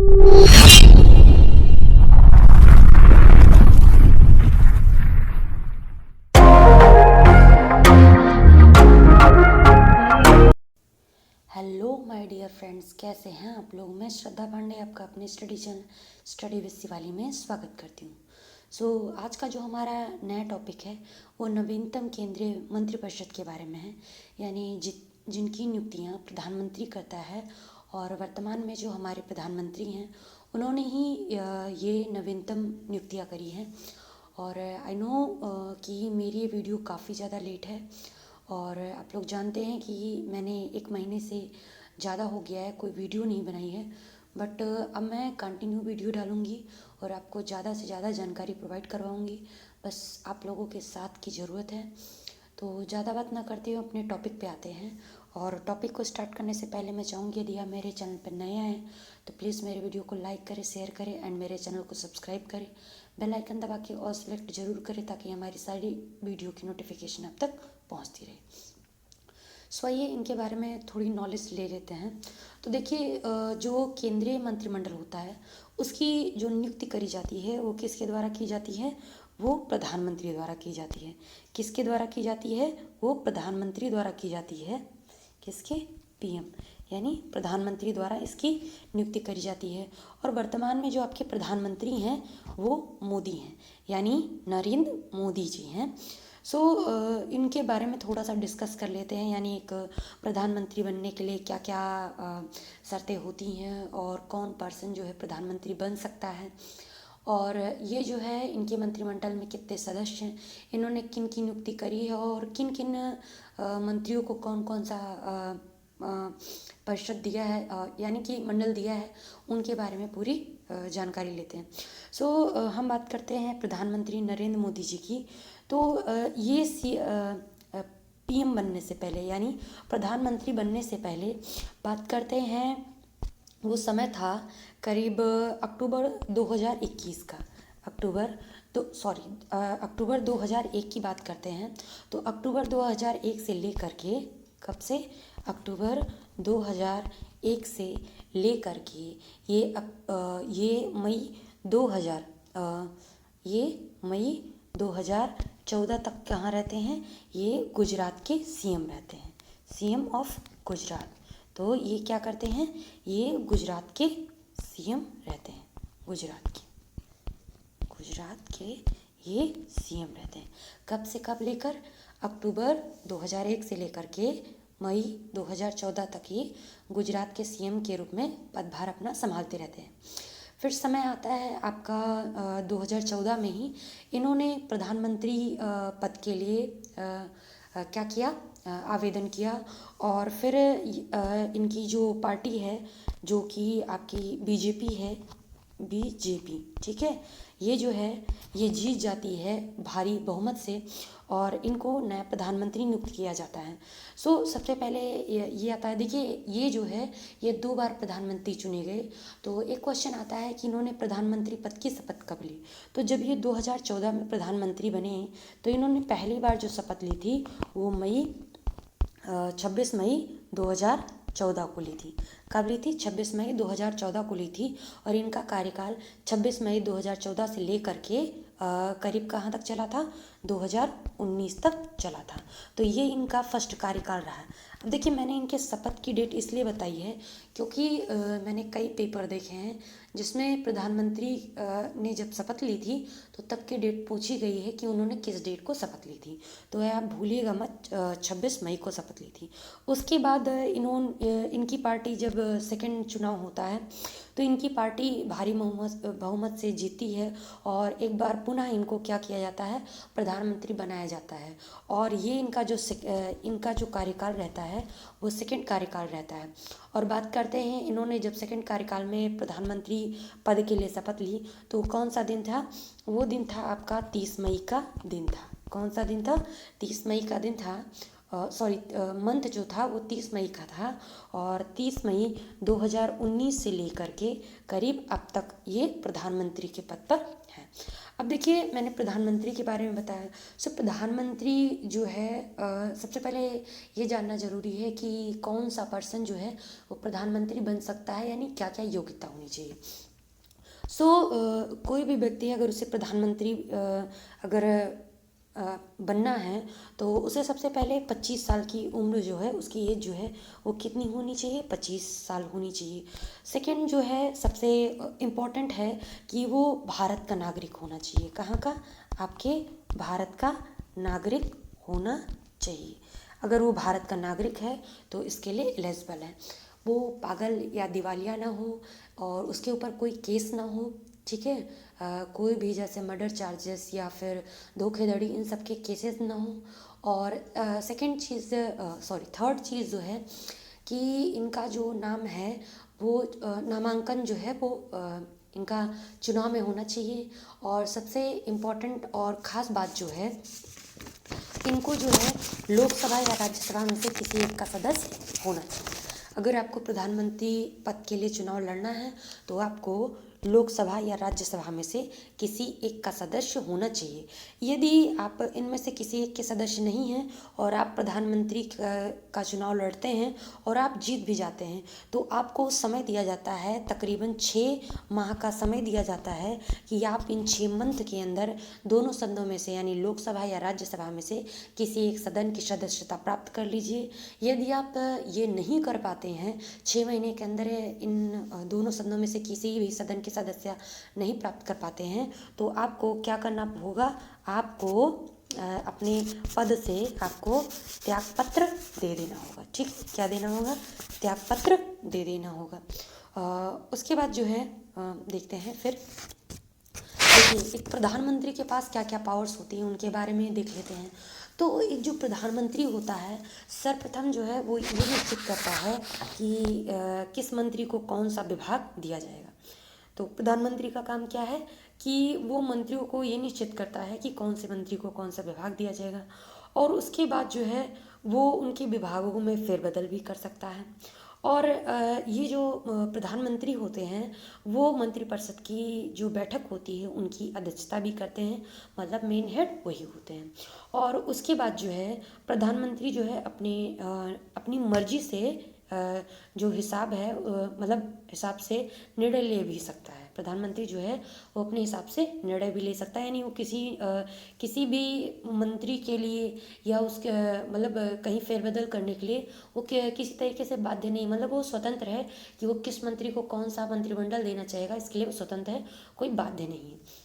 Hello my dear friends, कैसे हैं आप लोग। मैं श्रद्धा पांडे आपका अपने study channel study with Shivali में स्वागत करती हूँ। आज का जो हमारा नया टॉपिक है वो नवीनतम केंद्रीय मंत्रिपरिषद के बारे में है, यानी जिनकी नियुक्तियाँ प्रधानमंत्री करता है। और वर्तमान में जो हमारे प्रधानमंत्री हैं उन्होंने ही ये नवीनतम नियुक्तियाँ करी हैं। और आई नो कि मेरी ये वीडियो काफ़ी ज़्यादा लेट है, और आप लोग जानते हैं कि मैंने 1 महीने से ज़्यादा हो गया है कोई वीडियो नहीं बनाई है। बट अब मैं कंटिन्यू वीडियो डालूँगी और आपको ज़्यादा से ज़्यादा जानकारी प्रोवाइड करवाऊँगी। बस आप लोगों के साथ की ज़रूरत है। तो ज़्यादा बात ना करते हुए अपने टॉपिक पे आते हैं। और टॉपिक को स्टार्ट करने से पहले मैं चाहूँगी, यदि आप मेरे चैनल पर नए आए तो प्लीज़ मेरे वीडियो को लाइक करें, शेयर करें एंड मेरे चैनल को सब्सक्राइब करें। बेल आइकन दबा के ऑल सेलेक्ट जरूर करें ताकि हमारी सारी वीडियो की नोटिफिकेशन आप तक पहुँचती रहे। आइए इनके बारे में थोड़ी नॉलेज ले लेते हैं। तो देखिए, जो केंद्रीय मंत्रिमंडल होता है उसकी जो नियुक्ति करी जाती है वो किसके द्वारा की जाती है, वो प्रधानमंत्री द्वारा की जाती है। किसके द्वारा की जाती है, वो प्रधानमंत्री द्वारा की जाती है। किसके, पीएम, यानी प्रधानमंत्री द्वारा इसकी नियुक्ति करी जाती है। और वर्तमान में जो आपके प्रधानमंत्री हैं वो मोदी हैं, यानी नरेंद्र मोदी जी हैं। इनके बारे में थोड़ा सा डिस्कस कर लेते हैं, यानी एक प्रधानमंत्री बनने के लिए क्या क्या शर्तें होती हैं और कौन पर्सन जो है प्रधानमंत्री बन सकता है, और ये जो है इनके मंत्रिमंडल में कितने सदस्य हैं, इन्होंने किन की नियुक्ति करी है और किन किन मंत्रियों को कौन कौन सा परिषद दिया है, यानी कि मंडल दिया है, उनके बारे में पूरी जानकारी लेते हैं। हम बात करते हैं प्रधानमंत्री नरेंद्र मोदी जी की। तो ये पीएम बनने से पहले, यानी प्रधानमंत्री बनने से पहले बात करते हैं, वो समय था करीब अक्टूबर 2021 का। अक्टूबर 2001 की बात करते हैं। तो अक्टूबर 2001 से लेकर के, कब से, अक्टूबर 2001 से लेकर के ये मई 2014 तक कहाँ रहते हैं, ये गुजरात के सीएम रहते हैं, सीएम ऑफ गुजरात। तो ये क्या करते हैं, ये गुजरात के सीएम रहते हैं, गुजरात के ये सीएम रहते हैं। कब से कब लेकर, अक्टूबर 2001 से लेकर के मई 2014 तक ये गुजरात के सीएम के रूप में पदभार अपना संभालते रहते हैं। फिर समय आता है आपका 2014 में ही इन्होंने प्रधानमंत्री पद के लिए क्या किया, आवेदन किया। और फिर इनकी जो पार्टी है, जो कि आपकी बीजेपी है, बीजेपी, ठीक है, ये जो है ये जीत जाती है भारी बहुमत से, और इनको नया प्रधानमंत्री नियुक्त किया जाता है। सबसे पहले ये आता है, देखिए ये जो है ये 2 बार प्रधानमंत्री चुने गए। तो एक क्वेश्चन आता है कि इन्होंने प्रधानमंत्री पद की शपथ कब ली। तो जब ये 2014 में प्रधानमंत्री बने तो इन्होंने पहली बार जो शपथ ली थी वो 26 मई 2014 को ली थी। कब ली थी, 26 मई 2014 को ली थी। और इनका कार्यकाल 26 मई 2014 से लेकर के करीब कहाँ तक चला था, 2019 तक चला था। तो ये इनका फर्स्ट कार्यकाल रहा। अब देखिए, मैंने इनके शपथ की डेट इसलिए बताई है क्योंकि मैंने कई पेपर देखे हैं जिसमें प्रधानमंत्री ने जब शपथ ली थी तो तब की डेट पूछी गई है कि उन्होंने किस डेट को शपथ ली थी। तो आप भूलिएगा मत, 26 मई को शपथ ली थी। उसके बाद इनकी पार्टी जब सेकंड चुनाव होता है तो इनकी पार्टी भारी बहुमत से जीती है, और एक बार पुनः इनको क्या किया जाता है, प्रधानमंत्री बनाया जाता है। और ये इनका जो कार्यकाल रहता है वो सेकंड कार्यकाल रहता है। और बात करते हैं, इन्होंने जब सेकंड कार्यकाल में प्रधानमंत्री पद के लिए शपथ ली तो कौन सा दिन था, वो दिन था आपका 30 मई का दिन था। कौन सा दिन था, 30 मई का दिन था। मंथ जो था वो 30 मई का था, और 30 मई 2019 से लेकर के करीब अब तक ये प्रधानमंत्री के पद पर हैं। अब देखिए, मैंने प्रधानमंत्री के बारे में बताया। प्रधानमंत्री जो है, सबसे पहले ये जानना ज़रूरी है कि कौन सा पर्सन जो है वो प्रधानमंत्री बन सकता है, यानी क्या क्या योग्यता होनी चाहिए। कोई भी व्यक्ति अगर उसे प्रधानमंत्री अगर बनना है, तो उसे सबसे पहले 25 साल की उम्र जो है, उसकी एज जो है वो कितनी होनी चाहिए, 25 साल होनी चाहिए। सेकंड जो है, सबसे इम्पोर्टेंट है कि वो भारत का नागरिक होना चाहिए। कहाँ का? आपके भारत का नागरिक होना चाहिए। अगर वो भारत का नागरिक है तो इसके लिए एलिजिबल है। वो पागल या दिवालिया ना हो, और उसके ऊपर कोई केस ना हो, ठीक है। कोई भी जैसे मर्डर चार्जेस या फिर धोखाधड़ी, इन सब के केसेस ना हो। और थर्ड चीज़ जो है कि इनका जो नाम है वो नामांकन जो है वो इनका चुनाव में होना चाहिए। और सबसे इम्पोर्टेंट और ख़ास बात जो है, इनको जो है लोकसभा या राज्यसभा में से किसी एक का सदस्य होना चाहिए। अगर आपको प्रधानमंत्री पद के लिए चुनाव लड़ना है तो आपको लोकसभा या राज्यसभा में से किसी एक का सदस्य होना चाहिए। यदि आप इनमें से किसी एक के सदस्य नहीं हैं और आप प्रधानमंत्री का चुनाव लड़ते हैं और आप जीत भी जाते हैं, तो आपको समय दिया जाता है, तकरीबन 6 माह का समय दिया जाता है कि आप इन 6 मंथ के अंदर दोनों सदनों में से, यानी लोकसभा या राज्यसभा में से किसी एक सदन की सदस्यता प्राप्त कर लीजिए। यदि आप ये नहीं कर पाते हैं, 6 महीने के अंदर इन दोनों सदनों में से किसी भी सदन के सदस्य नहीं प्राप्त कर पाते हैं, तो आपको क्या करना होगा? आपको अपने पद से आपको त्यागपत्र दे देना होगा। ठीक, क्या देना होगा? त्यागपत्र दे देना होगा। उसके बाद जो है देखते हैं फिर। देखिए, एक प्रधानमंत्री के पास क्या क्या पावर्स होती हैं उनके बारे में देख लेते हैं। तो एक जो प्रधानमंत्री होता है, सर्वप्रथम जो है वो ये निश्चित करता है कि किस मंत्री को कौन सा विभाग दिया जाएगा। तो प्रधानमंत्री का काम क्या है कि वो मंत्रियों को ये निश्चित करता है कि कौन से मंत्री को कौन सा विभाग दिया जाएगा, और उसके बाद जो है वो उनके विभागों में फेरबदल भी कर सकता है। और ये जो प्रधानमंत्री होते हैं, वो मंत्रिपरिषद की जो बैठक होती है उनकी अध्यक्षता भी करते हैं, मतलब मेन हेड वही होते हैं। और उसके बाद जो है प्रधानमंत्री जो है अपनी मर्जी से जो हिसाब है, मतलब हिसाब से निर्णय ले भी सकता है। प्रधानमंत्री जो है वो अपने हिसाब से निर्णय भी ले सकता है, यानी वो किसी भी मंत्री के लिए या उसके मतलब कहीं फेरबदल करने के लिए वो किसी तरीके से बाध्य नहीं, मतलब वो स्वतंत्र है कि वो किस मंत्री को कौन सा मंत्रिमंडल देना चाहेगा, इसके लिए वो स्वतंत्र है, कोई बाध्य नहीं है।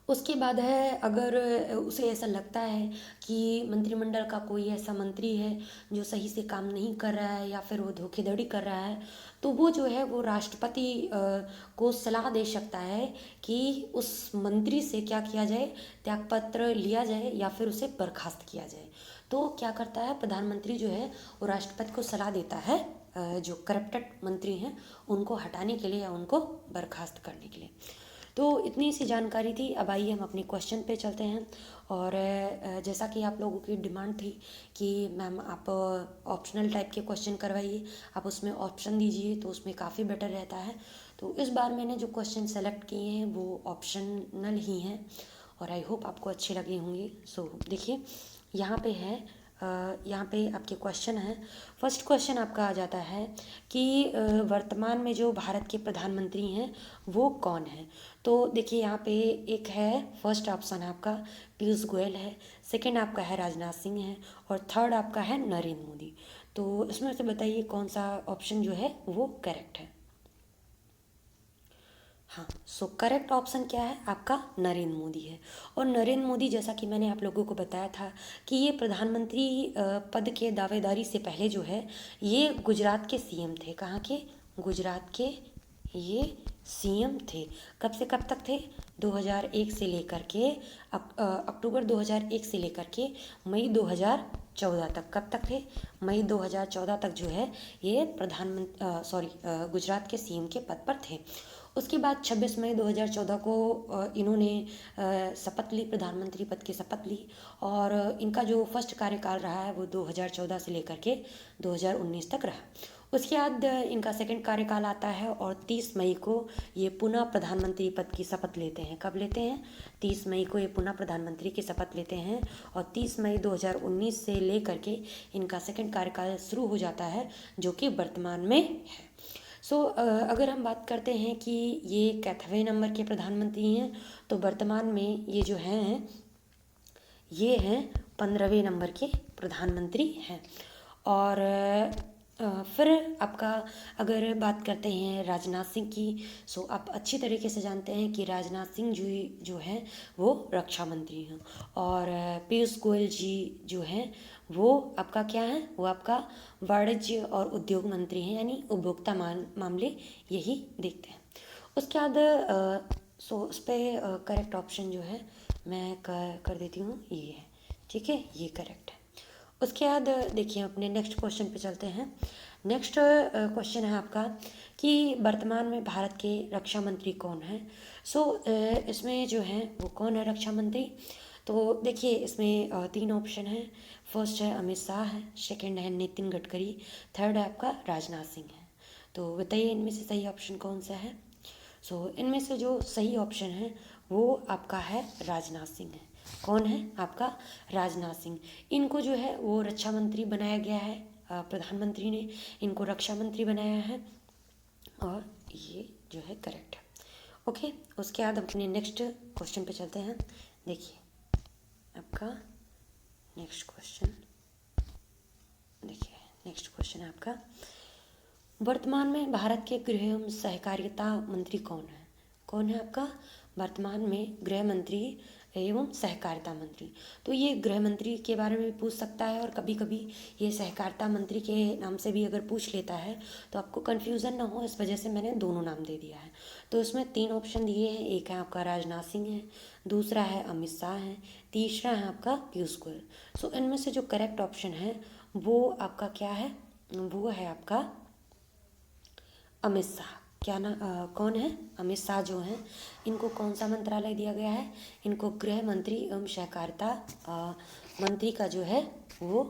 उसके बाद है, अगर उसे ऐसा लगता है कि मंत्रिमंडल का कोई ऐसा मंत्री है जो सही से काम नहीं कर रहा है या फिर वो धोखाधड़ी कर रहा है, तो वो जो है वो राष्ट्रपति को सलाह दे सकता है कि उस मंत्री से क्या किया जाए, त्यागपत्र लिया जाए या फिर उसे बर्खास्त किया जाए। तो क्या करता है प्रधानमंत्री जो है वो राष्ट्रपति को सलाह देता है जो करप्टेड मंत्री हैं उनको हटाने के लिए या उनको बर्खास्त करने के लिए। तो इतनी सी जानकारी थी। अब आइए हम अपने क्वेश्चन पे चलते हैं। और जैसा कि आप लोगों की डिमांड थी कि मैम आप ऑप्शनल टाइप के क्वेश्चन करवाइए, आप उसमें ऑप्शन दीजिए तो उसमें काफ़ी बेटर रहता है। तो इस बार मैंने जो क्वेश्चन सेलेक्ट किए हैं वो ऑप्शनल ही हैं और आई होप आपको अच्छे लगे होंगे। देखिए, यहाँ पे है, यहाँ पे आपके क्वेश्चन हैं। फर्स्ट क्वेश्चन आपका आ जाता है कि वर्तमान में जो भारत के प्रधानमंत्री हैं वो कौन है। तो देखिए, यहाँ पे एक है, फर्स्ट ऑप्शन आपका पीयूष गोयल है, सेकंड आपका है राजनाथ सिंह है, और थर्ड आपका है नरेंद्र मोदी। तो इसमें से बताइए कौन सा ऑप्शन जो है वो करेक्ट है। हाँ, करेक्ट ऑप्शन क्या है आपका? नरेंद्र मोदी है। और नरेंद्र मोदी, जैसा कि मैंने आप लोगों को बताया था कि ये प्रधानमंत्री पद के दावेदारी से पहले जो है ये गुजरात के सीएम थे। कहाँ के? गुजरात के ये सीएम थे। कब से कब तक थे? 2001 से लेकर के अक्टूबर 2001 से लेकर के मई 2014 तक। कब तक थे? मई 2014 तक जो है ये गुजरात के सीएम के पद पर थे। उसके बाद 26 मई 2014 को इन्होंने शपथ ली, प्रधानमंत्री पद की शपथ ली। और इनका जो फर्स्ट कार्यकाल रहा है वो 2014 से लेकर के 2019 तक रहा। उसके बाद इनका सेकंड कार्यकाल आता है और 30 मई को ये पुनः प्रधानमंत्री पद की शपथ लेते हैं। कब लेते हैं? 30 मई को ये पुनः प्रधानमंत्री की शपथ लेते हैं और 30 मई 2019 से लेकर के इनका सेकंड कार्यकाल शुरू हो जाता है, जो कि वर्तमान में है। अगर हम बात करते हैं कि ये कैथवे नंबर के प्रधानमंत्री हैं, तो वर्तमान में ये जो हैं ये हैं 15वें नंबर के प्रधानमंत्री हैं। और फिर आपका अगर बात करते हैं राजनाथ सिंह की, आप अच्छी तरीके से जानते हैं कि राजनाथ सिंह जी जो हैं वो रक्षा मंत्री हैं। और पीयूष गोयल जी जो हैं वो आपका क्या है? वो आपका वाणिज्य और उद्योग मंत्री हैं, यानी उपभोक्ता मामले यही देखते हैं। उसके बाद उस पर करेक्ट ऑप्शन जो है मैं कर देती हूँ, ये है। ठीक है, ये करेक्ट है। उसके बाद देखिए अपने नेक्स्ट क्वेश्चन पे चलते हैं। नेक्स्ट क्वेश्चन है आपका कि वर्तमान में भारत के रक्षा मंत्री कौन है। इसमें जो है वो कौन है रक्षा मंत्री? तो देखिए इसमें 3 ऑप्शन है। फर्स्ट है अमित शाह है, सेकंड है नितिन गडकरी, थर्ड है आपका राजनाथ सिंह है। तो बताइए इनमें से सही ऑप्शन कौन सा है? इनमें से जो सही ऑप्शन है वो आपका है राजनाथ सिंह है। कौन है? आपका राजनाथ सिंह। इनको जो है वो रक्षा मंत्री बनाया गया है, प्रधानमंत्री ने इनको रक्षा मंत्री बनाया है और ये जो है करेक्ट है। ओके, उसके बाद अपने नेक्स्ट क्वेश्चन पे चलते हैं। देखिए आपका नेक्स्ट क्वेश्चन, देखिए नेक्स्ट क्वेश्चन है आपका वर्तमान में भारत के गृह एवं सहकारिता मंत्री कौन है? कौन है आपका वर्तमान में गृह मंत्री एवं सहकारिता मंत्री? तो ये गृह मंत्री के बारे में भी पूछ सकता है और कभी कभी ये सहकारिता मंत्री के नाम से भी अगर पूछ लेता है तो आपको कन्फ्यूज़न ना हो, इस वजह से मैंने दोनों नाम दे दिया है। तो इसमें 3 ऑप्शन दिए हैं। एक है आपका राजनाथ सिंह है, दूसरा है अमित शाह है, तीसरा है आपका पीयूष गोयल। इनमें से जो करेक्ट ऑप्शन है वो आपका क्या है? वो है आपका अमित शाह। क्या ना कौन है? अमित शाह जो हैं इनको कौन सा मंत्रालय दिया गया है? इनको गृह मंत्री एवं सहकारिता मंत्री का जो है वो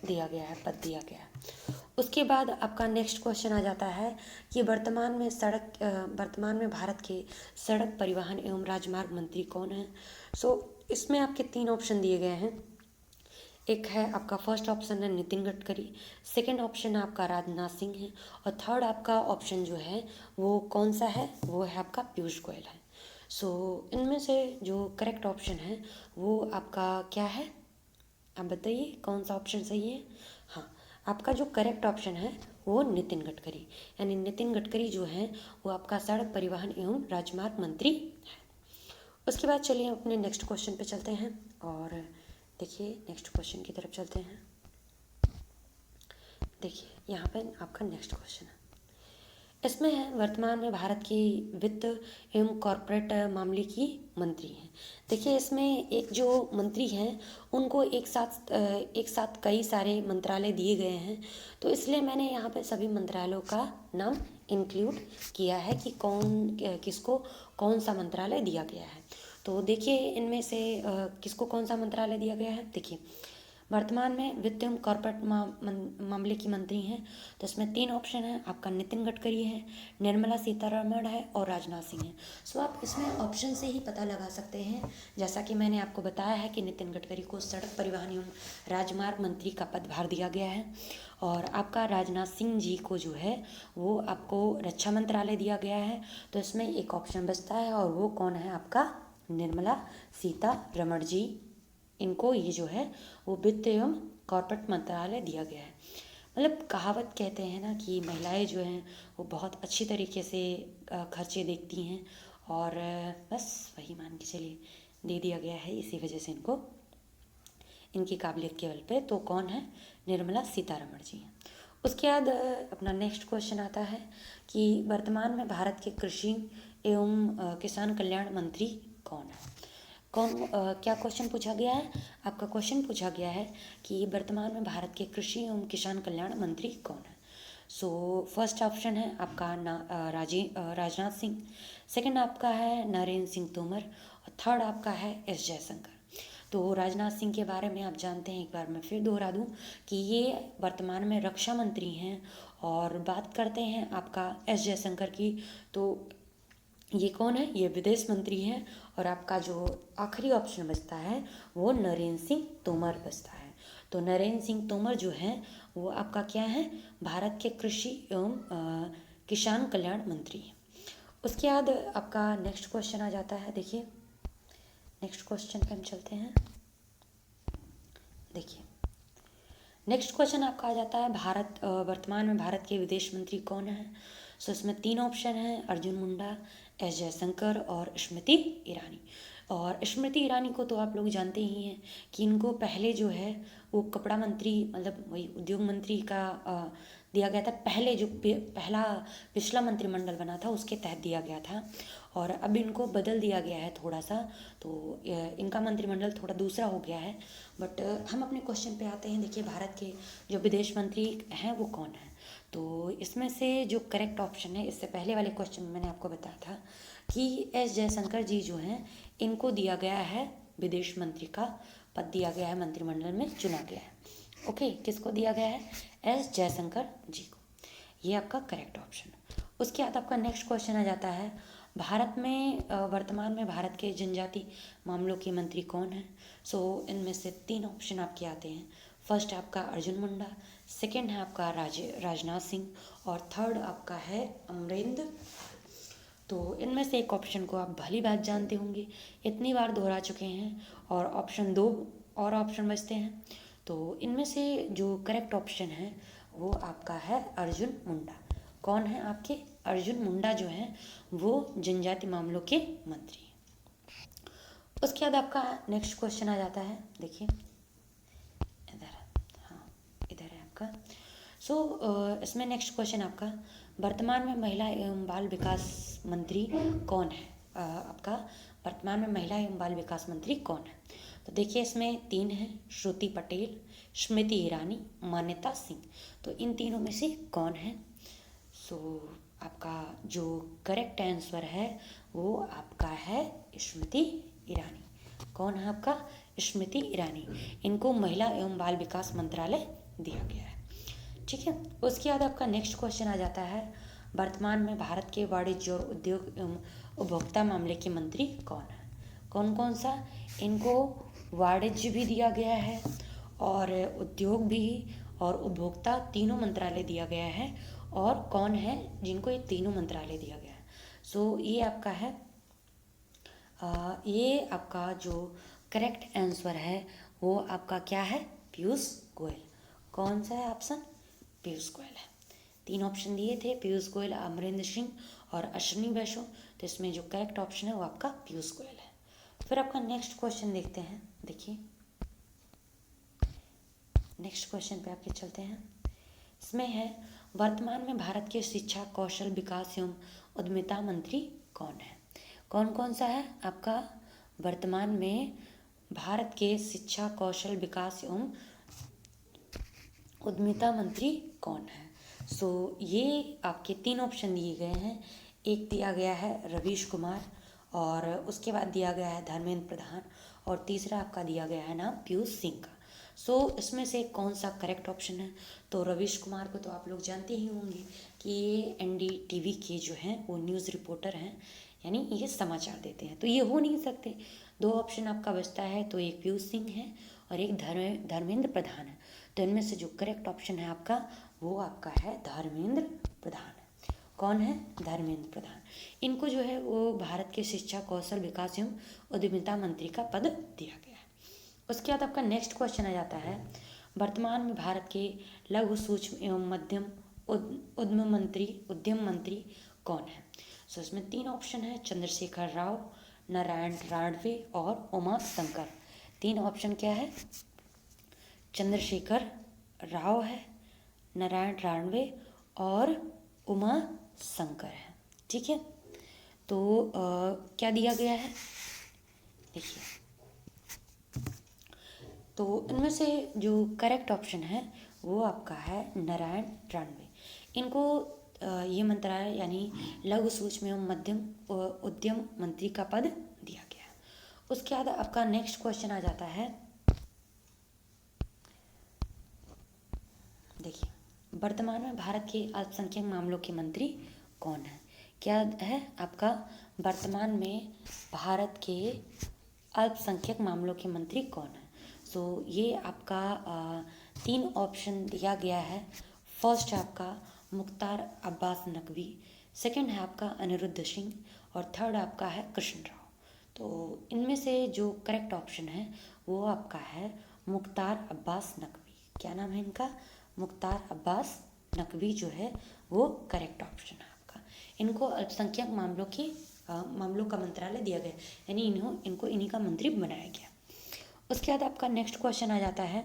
दिया गया है, पद दिया गया है। उसके बाद आपका नेक्स्ट क्वेश्चन आ जाता है कि वर्तमान में भारत के सड़क परिवहन एवं राजमार्ग मंत्री कौन है। इसमें आपके 3 ऑप्शन दिए गए हैं। एक है आपका फर्स्ट ऑप्शन है नितिन गडकरी, सेकंड ऑप्शन आपका राजनाथ सिंह है और थर्ड आपका ऑप्शन जो है वो कौन सा है? वो है आपका पीयूष गोयल है। इनमें से जो करेक्ट ऑप्शन है वो आपका क्या है? आप बताइए कौन सा ऑप्शन सही है? हाँ, आपका जो करेक्ट ऑप्शन है वो नितिन गडकरी, यानी नितिन गडकरी जो है वो आपका सड़क परिवहन एवं राजमार्ग मंत्री है। उसके बाद चलिए अपने नेक्स्ट क्वेश्चन पे चलते हैं और देखिए नेक्स्ट क्वेश्चन की तरफ चलते हैं। देखिए यहाँ पे आपका नेक्स्ट क्वेश्चन है, इसमें है वर्तमान में भारत की वित्त एवं कॉरपोरेट मामले की मंत्री हैं। देखिए इसमें एक जो मंत्री हैं उनको एक साथ कई सारे मंत्रालय दिए गए हैं, तो इसलिए मैंने यहाँ पे सभी मंत्रालयों का नाम इंक्लूड किया है कि किसको कौन सा मंत्रालय दिया गया है। तो देखिए इनमें से किसको कौन सा मंत्रालय दिया गया है। देखिए वर्तमान में वित्त एवं कॉर्पोरेट मामले की मंत्री हैं, तो इसमें 3 ऑप्शन है। आपका नितिन गडकरी है, निर्मला सीतारमण है और राजनाथ सिंह है। आप इसमें ऑप्शन से ही पता लगा सकते हैं, जैसा कि मैंने आपको बताया है कि नितिन गडकरी को सड़क परिवहन एवं राजमार्ग मंत्री का पदभार दिया गया है और आपका राजनाथ सिंह जी को जो है वो आपको रक्षा मंत्रालय दिया गया है। तो इसमें एक ऑप्शन बचता है और वो कौन है? आपका निर्मला सीतारमण जी। इनको ये जो है वो वित्त एवं कॉर्पोरेट मंत्रालय दिया गया है। मतलब कहावत कहते हैं ना कि महिलाएं जो हैं वो बहुत अच्छी तरीके से खर्चे देखती हैं और बस वही मान के चलिए दे दिया गया है, इसी वजह से इनको इनकी काबिलियत के बल पे। तो कौन है? निर्मला सीतारमण जी हैं। उसके बाद अपना नेक्स्ट क्वेश्चन आता है कि वर्तमान में भारत के कृषि एवं किसान कल्याण मंत्री कौन है? क्या क्वेश्चन पूछा गया है? आपका क्वेश्चन पूछा गया है कि वर्तमान में भारत के कृषि एवं किसान कल्याण मंत्री कौन है। सो फर्स्ट ऑप्शन है आपका राजनाथ सिंह, सेकंड आपका है नरेंद्र सिंह तोमर और थर्ड आपका है एस जयशंकर। तो राजनाथ सिंह के बारे में आप जानते हैं, एक बार मैं फिर दोहरा दूं कि ये वर्तमान में रक्षा मंत्री हैं। और बात करते हैं आपका एस जयशंकर की, तो ये कौन है, ये विदेश मंत्री हैं। और आपका जो आखिरी ऑप्शन बचता है वो नरेंद्र सिंह तोमर बचता है। तो नरेंद्र सिंह तोमर जो हैं वो आपका क्या है, भारत के कृषि एवं किसान कल्याण मंत्री हैं। उसके बाद आपका नेक्स्ट क्वेश्चन आ जाता है। देखिए नेक्स्ट क्वेश्चन पे हम चलते हैं। देखिए नेक्स्ट क्वेश्चन आपका आ जाता है, वर्तमान में भारत के विदेश मंत्री कौन है। सो इसमें तीन ऑप्शन हैं, अर्जुन मुंडा, एस जयशंकर और स्मृति ईरानी। और स्मृति ईरानी को तो आप लोग जानते ही हैं कि इनको पहले जो है वो कपड़ा मंत्री, मतलब वही उद्योग मंत्री का दिया गया था। पहले जो पहला पिछला मंत्रिमंडल बना था उसके तहत दिया गया था, और अब इनको बदल दिया गया है थोड़ा सा, तो इनका मंत्रिमंडल थोड़ा दूसरा हो गया है। बट हम अपने क्वेश्चन पे आते हैं। देखिए भारत के जो विदेश मंत्री हैं वो कौन है। तो इसमें से जो करेक्ट ऑप्शन है, इससे पहले वाले क्वेश्चन में मैंने आपको बताया था कि एस जयशंकर जी जो हैं इनको दिया गया है विदेश मंत्री का पद, दिया गया है, मंत्रिमंडल में चुना गया है। ओके, किसको दिया गया है, एस जयशंकर जी को। ये आपका करेक्ट ऑप्शन है। उसके बाद आपका नेक्स्ट क्वेश्चन आ जाता है, भारत में वर्तमान में भारत के जनजाति मामलों के मंत्री कौन हैं। सो इनमें से तीन ऑप्शन आपके आते हैं। फर्स्ट है आपका अर्जुन मुंडा, सेकंड है आपका राजनाथ सिंह और थर्ड आपका है अमरिंदर। तो इनमें से एक ऑप्शन को आप भली बात जानते होंगे, इतनी बार दोहरा चुके हैं, और ऑप्शन दो और ऑप्शन बचते हैं। तो इनमें से जो करेक्ट ऑप्शन है वो आपका है अर्जुन मुंडा। कौन है आपके, अर्जुन मुंडा जो हैं वो जनजाति मामलों के मंत्री हैं। उसके बाद आपका नेक्स्ट क्वेश्चन आ जाता है। देखिए इधर, हाँ इधर है आपका। इसमें नेक्स्ट क्वेश्चन आपका, वर्तमान में महिला एवं बाल विकास मंत्री कौन है। आपका वर्तमान में महिला एवं बाल विकास मंत्री कौन है। तो देखिए इसमें तीन हैं, श्रुति पटेल, स्मृति ईरानी, मान्यता सिंह। तो इन तीनों में से कौन है। सो आपका जो करेक्ट आंसर है वो आपका है स्मृति ईरानी। कौन है आपका, स्मृति ईरानी। इनको महिला एवं बाल विकास मंत्रालय दिया गया है। ठीक है। उसके बाद आपका नेक्स्ट क्वेश्चन आ जाता है, वर्तमान में भारत के वाणिज्य और उद्योग एवं उपभोक्ता मामले के मंत्री कौन है। कौन कौन सा, इनको वाणिज्य भी दिया गया है और उद्योग भी और उपभोक्ता तीनों मंत्रालय दिया गया है। और कौन है जिनको ये तीनों मंत्रालय दिया गया है। सो ये आपका है, ये आपका जो करेक्ट आंसर है वो आपका क्या है, पीयूष गोयल। कौन सा है ऑप्शन, पीयूष गोयल है। तीन ऑप्शन दिए थे, पीयूष गोयल, अमरिंदर सिंह और अश्विनी वैष्णव। तो इसमें जो करेक्ट ऑप्शन है वो आपका पीयूष गोयल है। फिर आपका नेक्स्ट क्वेश्चन देखते हैं। देखिए नेक्स्ट क्वेश्चन पे आपके चलते हैं। इसमें है, वर्तमान में भारत के शिक्षा, कौशल विकास एवं उद्यमिता मंत्री कौन है। कौन कौन सा है आपका, वर्तमान में भारत के शिक्षा, कौशल विकास एवं उद्यमिता मंत्री कौन है। सो ये आपके तीन ऑप्शन दिए गए हैं। एक दिया गया है रवीश कुमार, और उसके बाद दिया गया है धर्मेंद्र प्रधान, और तीसरा आपका दिया गया है नाम पीयूष सिंह का। इसमें से कौन सा करेक्ट ऑप्शन है। तो रवीश कुमार को तो आप लोग जानते ही होंगे कि ये NDTV के जो हैं वो न्यूज़ रिपोर्टर हैं, यानी ये समाचार देते हैं। तो ये हो नहीं सकते। दो ऑप्शन आपका बचता है, तो एक पीयूष सिंह है और एक धर्मेंद्र प्रधान है। तो इनमें से जो करेक्ट ऑप्शन है आपका वो आपका है धर्मेंद्र प्रधान। कौन है, धर्मेंद्र प्रधान। इनको जो है वो भारत के शिक्षा, कौशल विकास एवं उद्यमिता मंत्री का पद दिया गया है। उसके बाद आपका नेक्स्ट क्वेश्चन आ जाता है, वर्तमान में भारत के लघु, सूक्ष्म एवं मध्यम उद्यम मंत्री कौन है। इसमें तीन ऑप्शन है, चंद्रशेखर राव, नारायण राणवे और उमा शंकर। तीन ऑप्शन क्या है, चंद्रशेखर राव है, नारायण राणवे और उमा शंकर है। ठीक है। तो क्या दिया गया है, देखिए तो इनमें से जो करेक्ट ऑप्शन है वो आपका है नारायण राणवे। इनको ये मंत्रालय यानी लघु सूक्ष्म एवं मध्यम उद्यम मंत्री का पद दिया गया है। उसके बाद आपका नेक्स्ट क्वेश्चन आ जाता है, देखिए, वर्तमान में भारत के अल्पसंख्यक मामलों के मंत्री कौन है? क्या है आपका वर्तमान में भारत के अल्पसंख्यक मामलों के मंत्री कौन है? सो ये आपका 3 ऑप्शन दिया गया है। फर्स्ट है आपका मुख्तार अब्बास नकवी, सेकंड है आपका अनिरुद्ध सिंह और थर्ड आपका है कृष्ण राव। तो इनमें से जो करेक्ट ऑप्शन है वो आपका है मुख्तार अब्बास नकवी। क्या नाम है इनका? मुख्तार अब्बास नकवी जो है वो करेक्ट ऑप्शन है आपका। इनको अल्पसंख्यक मामलों का मंत्रालय दिया गया, यानी इनको इन्हीं का मंत्री बनाया गया। उसके बाद आपका नेक्स्ट क्वेश्चन आ जाता है,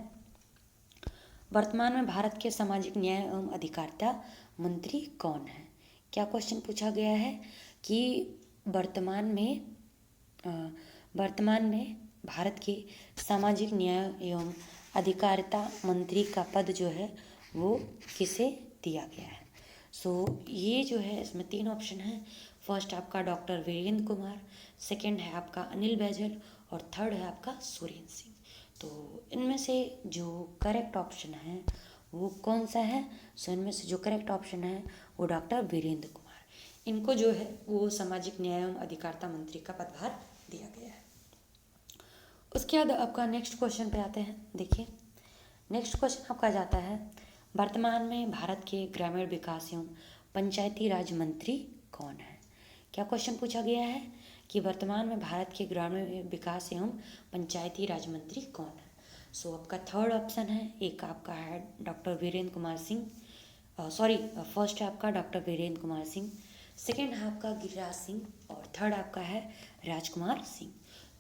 वर्तमान में भारत के सामाजिक न्याय एवं अधिकारिता मंत्री कौन है? क्या क्वेश्चन पूछा गया है कि वर्तमान में भारत के सामाजिक न्याय एवं अधिकारिता मंत्री का पद जो है वो किसे दिया गया है? ये जो है इसमें 3 ऑप्शन है। फर्स्ट आपका डॉक्टर वीरेंद्र कुमार, सेकंड है आपका अनिल बैजल और थर्ड है आपका सुरेंद्र सिंह। तो इनमें से जो करेक्ट ऑप्शन है वो कौन सा है? इनमें से जो करेक्ट ऑप्शन है वो डॉक्टर वीरेंद्र कुमार। इनको जो है वो सामाजिक न्याय एवं अधिकारिता मंत्री का पदभार दिया गया है। उसके बाद आपका नेक्स्ट क्वेश्चन पे आते हैं। देखिए, नेक्स्ट क्वेश्चन आपका जाता है, वर्तमान में भारत के ग्रामीण विकास एवं पंचायती राज मंत्री कौन है? क्या क्वेश्चन पूछा गया है कि वर्तमान में भारत के ग्रामीण विकास एवं पंचायती राज मंत्री कौन है? आपका थर्ड ऑप्शन है, एक आपका है डॉक्टर वीरेंद्र कुमार सिंह, फर्स्ट है आपका डॉक्टर वीरेंद्र कुमार सिंह, सेकेंड है आपका गिरिराज सिंह और थर्ड आपका है राजकुमार सिंह।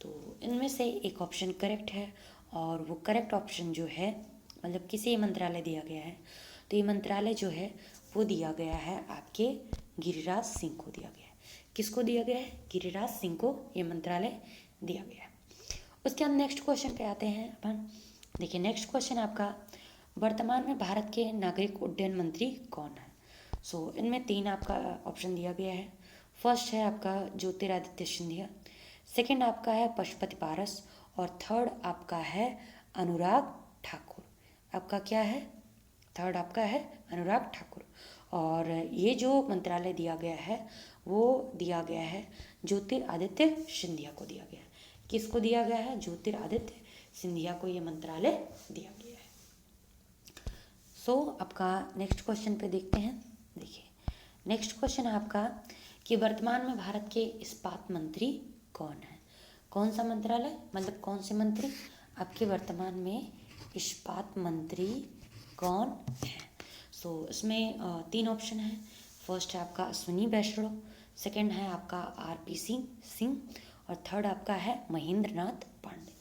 तो इनमें से एक ऑप्शन करेक्ट है और वो करेक्ट ऑप्शन जो है, मतलब किसे ये मंत्रालय दिया गया है, तो ये मंत्रालय जो है वो दिया गया है आपके गिरिराज सिंह को दिया गया है। किसको दिया गया है? गिरिराज सिंह को ये मंत्रालय दिया गया है। उसके बाद नेक्स्ट क्वेश्चन पे आते हैं अपन। देखिए, नेक्स्ट क्वेश्चन आपका, वर्तमान में भारत के नागरिक उड्डयन मंत्री कौन है? इनमें 3 आपका ऑप्शन दिया गया है। फर्स्ट है आपका ज्योतिरादित्य सिंधिया, सेकंड आपका है पशुपति पारस और थर्ड आपका है अनुराग ठाकुर। आपका क्या है? थर्ड आपका है अनुराग ठाकुर। और ये जो मंत्रालय दिया गया है वो दिया गया है ज्योतिरादित्य सिंधिया को दिया गया है। किसको दिया गया है? ज्योतिरादित्य सिंधिया को ये मंत्रालय दिया गया है। आपका नेक्स्ट क्वेश्चन पे देखते हैं। देखिए, नेक्स्ट क्वेश्चन है आपका कि वर्तमान में भारत के इस्पात मंत्री कौन है? कौन सा मंत्रालय, मतलब कौन से मंत्री आपके वर्तमान में इस्पात मंत्री कौन है? इसमें 3 ऑप्शन है। फर्स्ट है आपका अश्विनी वैष्णव, सेकंड है आपका आरपी सिंह और थर्ड आपका है महेंद्र नाथ पांडे।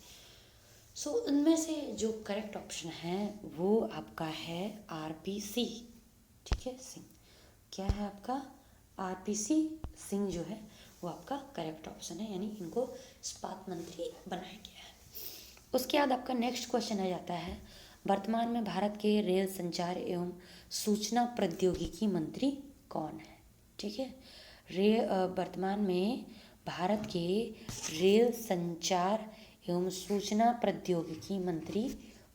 इनमें से जो करेक्ट ऑप्शन है वो आपका है आरपीसी, ठीक है, सिंह। क्या है आपका? आरपीसी सिंह जो है वो आपका करेक्ट ऑप्शन है, यानी इनको इस्पात मंत्री बनाया गया है। उसके बाद आपका नेक्स्ट क्वेश्चन आ जाता है, वर्तमान में भारत के रेल संचार एवं सूचना प्रौद्योगिकी मंत्री कौन है? ठीक है, वर्तमान में भारत के रेल संचार एवं सूचना प्रौद्योगिकी मंत्री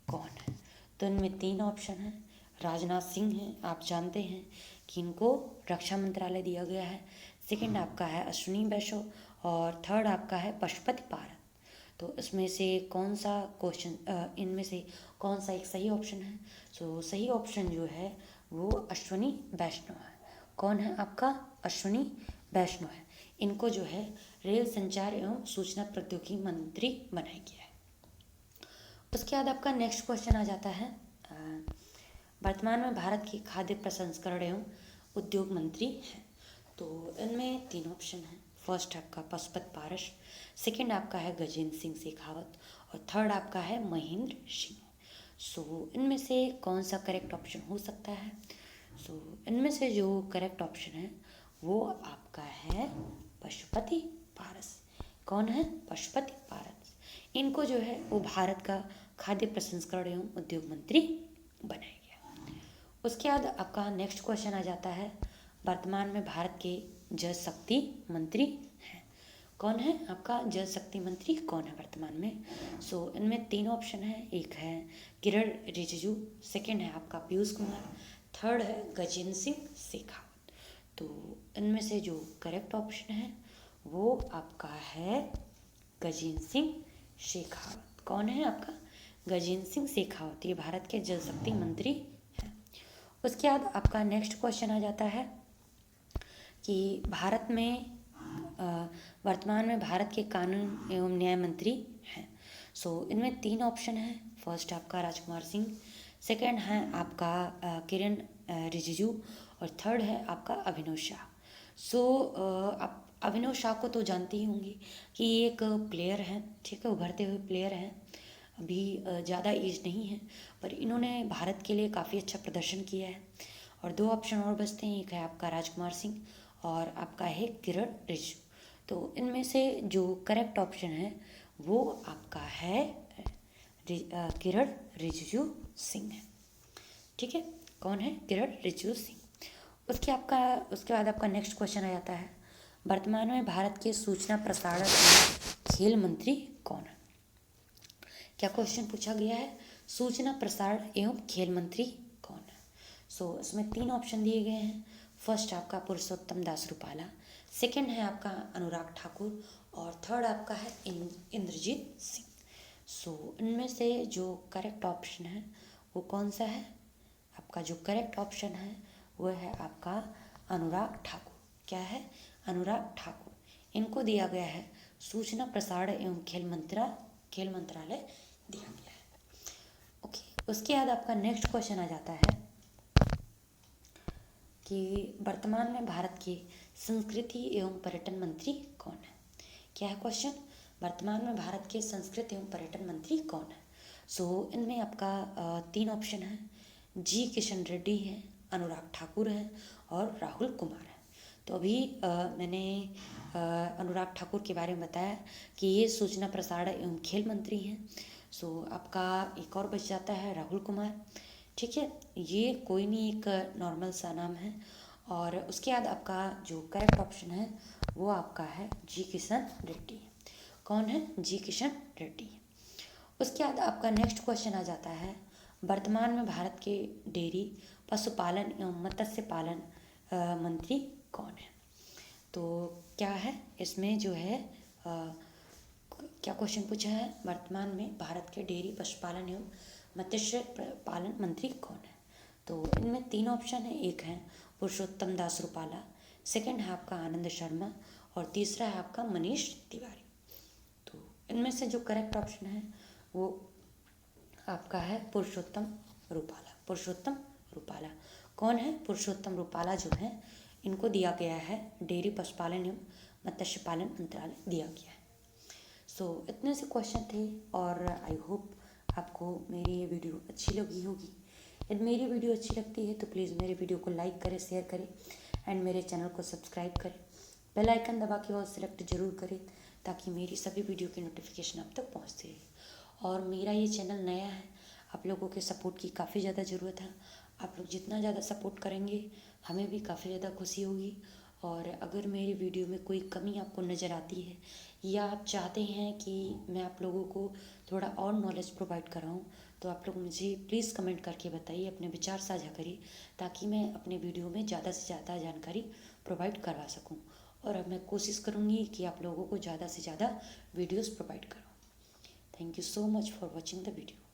कौन है? तो इनमें 3 ऑप्शन हैं। राजनाथ सिंह हैं, आप जानते हैं कि इनको रक्षा मंत्रालय दिया गया है। सेकंड आपका है अश्विनी वैष्णव और थर्ड आपका है पशुपति पारस। तो इसमें से कौन सा इनमें से कौन सा एक सही ऑप्शन है? सही ऑप्शन जो है वो अश्विनी वैष्णव है। कौन है आपका? अश्विनी वैष्णव है। इनको जो है रेल संचार एवं सूचना प्रौद्योगिकी मंत्री बनाया गया है। उसके बाद आपका नेक्स्ट क्वेश्चन आ जाता है, वर्तमान में भारत की खाद्य प्रसंस्करण एवं उद्योग मंत्री हैं। तो इनमें 3 ऑप्शन हैं। फर्स्ट आपका पशुपति पारस, सेकंड आपका है गजेंद्र सिंह शेखावत और थर्ड आपका है महेंद्र सिंह। इनमें से कौन सा करेक्ट ऑप्शन हो सकता है? इनमें से जो करेक्ट ऑप्शन है वो आपका है पशुपति पारस। कौन है? पशुपति पारस। इनको जो है वो भारत का खाद्य प्रसंस्करण एवं उद्योग मंत्री बनाया गया। उसके बाद आपका नेक्स्ट क्वेश्चन आ जाता है, वर्तमान में भारत के जल शक्ति मंत्री हैं कौन है? आपका जल शक्ति मंत्री कौन है वर्तमान में? इनमें 3 ऑप्शन है, एक है किरण रिजिजू, सेकंड है आपका पीयूष कुमार, थर्ड है गजेंद्र सिंह शेखावत। तो इनमें से जो करेक्ट ऑप्शन है वो आपका है गजेंद्र सिंह शेखावत। कौन है आपका? गजेंद्र सिंह शेखावत, ये भारत के जल शक्ति मंत्री हैं। उसके बाद आपका नेक्स्ट क्वेश्चन आ जाता है कि भारत में वर्तमान में भारत के कानून एवं न्याय मंत्री हैं। इनमें 3 ऑप्शन है, फर्स्ट आपका राजकुमार सिंह, सेकंड है आपका किरण रिजिजू और थर्ड है आपका अभिनव शाह। आप अभिनव शाह को तो जानते ही होंगे कि ये एक प्लेयर हैं, ठीक है, उभरते हुए प्लेयर हैं, अभी ज़्यादा एज नहीं है, पर इन्होंने भारत के लिए काफ़ी अच्छा प्रदर्शन किया है। और 2 ऑप्शन और बचते हैं, एक है आपका राजकुमार सिंह और आपका है किरण रिजिजू। तो इनमें से जो करेक्ट ऑप्शन है वो आपका है किरण रिजिजू सिंह है, ठीक है। कौन है? किरण रिजिजू सिंह। उसके बाद आपका नेक्स्ट क्वेश्चन आ जाता है, वर्तमान में भारत के सूचना प्रसारण एवं खेल मंत्री कौन है? क्या क्वेश्चन पूछा गया है? सूचना प्रसारण एवं खेल मंत्री कौन है? इसमें 3 ऑप्शन दिए गए हैं, फर्स्ट आपका पुरुषोत्तम दास रूपाला, सेकंड है आपका अनुराग ठाकुर और थर्ड आपका है इंद्रजीत सिंह। इनमें से जो करेक्ट ऑप्शन है वो कौन सा है? आपका जो करेक्ट ऑप्शन है वो है आपका अनुराग ठाकुर। क्या है? अनुराग ठाकुर। इनको दिया गया है सूचना प्रसारण एवं खेल मंत्रालय दिया गया है। ओके, उसके बाद आपका नेक्स्ट क्वेश्चन आ जाता है कि वर्तमान में भारत के संस्कृति एवं पर्यटन मंत्री कौन है? क्या है क्वेश्चन? वर्तमान में भारत के संस्कृति एवं पर्यटन मंत्री कौन है? इनमें आपका 3 ऑप्शन है, जी किशन रेड्डी है, अनुराग ठाकुर है और राहुल कुमार है। तो अभी मैंने अनुराग ठाकुर के बारे में बताया कि ये सूचना प्रसारण एवं खेल मंत्री हैं। आपका एक और बच जाता है राहुल कुमार, ठीक है, ये कोई नहीं, एक नॉर्मल सा नाम है। और उसके बाद आपका जो करेक्ट ऑप्शन है वो आपका है जी किशन रेड्डी। कौन है? जी किशन रेड्डी। उसके बाद आपका नेक्स्ट क्वेश्चन आ जाता है, वर्तमान में भारत के डेयरी पशुपालन एवं मत्स्य पालन मंत्री कौन है? तो क्या है इसमें जो है क्या क्वेश्चन पूछा है, वर्तमान में भारत के डेयरी पशुपालन एवं मत्स्य पालन मंत्री कौन है? तो इनमें 3 ऑप्शन है, एक है पुरुषोत्तम दास रूपाला, सेकंड है आपका आनंद शर्मा और तीसरा है आपका मनीष तिवारी। तो इनमें से जो करेक्ट ऑप्शन है वो आपका है पुरुषोत्तम रूपाला। पुरुषोत्तम रूपाला कौन है? पुरुषोत्तम रूपाला जो है इनको दिया गया है डेयरी पशुपालन एवं मत्स्य पालन मंत्रालय दिया गया है। इतने से क्वेश्चन थे और आई होप आपको मेरी ये वीडियो अच्छी लगी होगी। यदि मेरी वीडियो अच्छी लगती है तो प्लीज़ मेरे वीडियो को लाइक करें, शेयर करें एंड मेरे चैनल को सब्सक्राइब करें। बेल आइकन दबा के और सिलेक्ट जरूर करें ताकि मेरी सभी वीडियो की नोटिफिकेशन आप तक पहुंचती रहे। और मेरा ये चैनल नया है, आप लोगों के सपोर्ट की काफ़ी ज़्यादा ज़रूरत है। आप लोग जितना ज़्यादा सपोर्ट करेंगे हमें भी काफ़ी ज़्यादा खुशी होगी। और अगर मेरी वीडियो में कोई कमी आपको नज़र आती है या आप चाहते हैं कि मैं आप लोगों को थोड़ा और नॉलेज प्रोवाइड कराऊँ तो आप लोग मुझे प्लीज़ कमेंट करके बताइए, अपने विचार साझा करिए ताकि मैं अपने वीडियो में ज़्यादा से ज़्यादा जानकारी प्रोवाइड करवा सकूँ। और अब मैं कोशिश करूँगी कि आप लोगों को ज़्यादा से ज़्यादा वीडियोस प्रोवाइड करूँ। Thank you so much for watching the video.